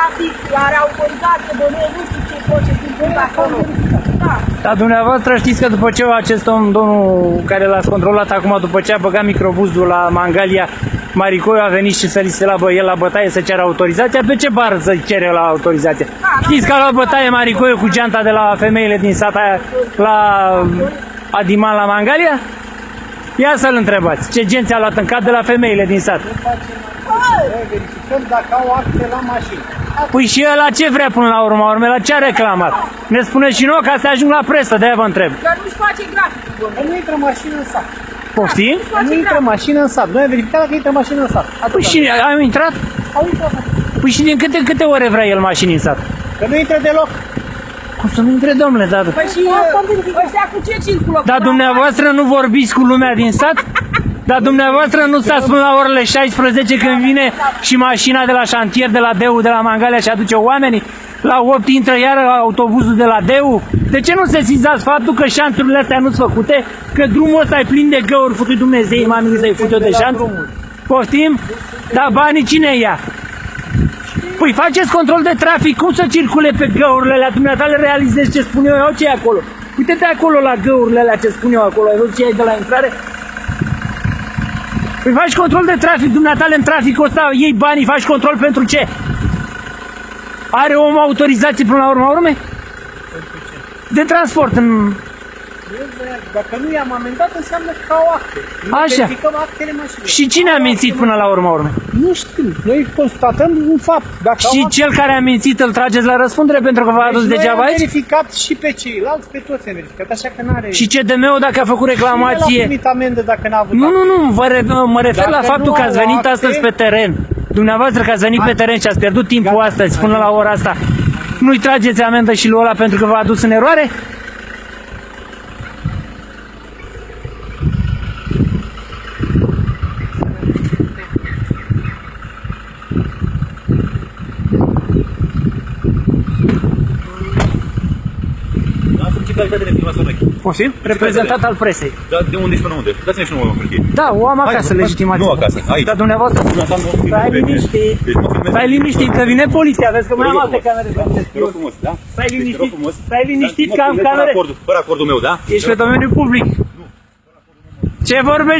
trafic, are autorizație, domnule, nu știu ce proceduri acolo. Da. Dar dumneavoastră știți că după ce acest domnul care l-ați controlat acum, după ce a băgat microbuzul la Mangalia, Maricoiu a venit și să li se la el la bătaie să ceară autorizația, pe ce bară să cere la autorizație? Știți că a luat bătaie Maricoiu cu geanta de la femeile din sat aia la Adiman la Mangalia? Ia să-l întrebați, ce genți a luat în cap de la femeile din sat? Verificăm dacă au acte la mașină. Păi și ăla ce vrea până la urma urmei, la ce a reclamat? Ne spune și nouă ca să ajung la presă, de-aia vă întreb. Că nu-și face graficul, domnule. Nu intră mașină în sat. Poftim? Nu intră mașină în sat. Noi am verificat dacă intră mașină în sat. Păi și am intrat? Au intrat. Păi și din câte ore vrea el mașini în sat? Că nu intră deloc. Cum să nu intre, domnule, da? Păi și ăștia cu ce circulă? Dar dumneavoastră nu vorbiți cu lumea din sat? Dar dumneavoastră nu stați până la orele 16 când vine și mașina de la șantier, de la Deu, de la Mangalia și aduce oamenii? La 8 intră iar autobuzul de la Deu? De ce nu se sesizați faptul că șanturile astea nu sunt făcute? Că drumul ăsta e plin de găuri, făcut Dumnezeu, mami, să-i fut eu de șanț? Poftim? Dar banii cine ia? Păi faceți control de trafic, cum să circule pe găurile alea? Dumneata le realizezi ce spun eu ce e acolo? Uite-te acolo la găurile alea ce spun eu acolo, ai văzut ce e de la intrare? Păi faci control de trafic, dumneatale în traficul ăsta, iei banii, faci control pentru ce? Are om autorizație până la urma urmei? Pentru ce? De transport în... Dacă nu i-am amendat, înseamnă că au acte. Noi Așa. verificăm actele mașinii. Și cine a mințit până la urma urmei? Nu știu. Noi constatăm un fapt. Dacă Și cel care a mințit îl trageți la răspundere pentru că v-a adus degeaba Noi am aici? verificat și pe ceilalți, pe toți am verificat, așa că n-are... Și CDM-ul dacă a făcut Cine l-a reclamație... primit amendă dacă n-a avut Nu, acte? nu, nu, mă refer Dacă la faptul nu că ați au venit acte- astăzi pe teren. Dumneavoastră că ați venit pe teren și ați pierdut timpul astăzi până la ora asta. Nu-i trageți amendă și lui ăla pentru că v-a adus în eroare? Asta ce calitate de filmați vechi? Poftim? Reprezentant al presei. Dar de unde și până unde? Dați-ne și nouă hârtie. Da, o am acasă, legitimație. Nu acasă, aici. Dar dumneavoastră... Stai liniștit. Stai liniștit, că vine poliția, vezi că mai am alte camere pe mine. Te rog frumos, da? Stai Deci, te rog liniștit, frumos. stai liniștit că am Fără camere. Fără acordul meu, da? Ești pe domeniul public. Ce vorbești?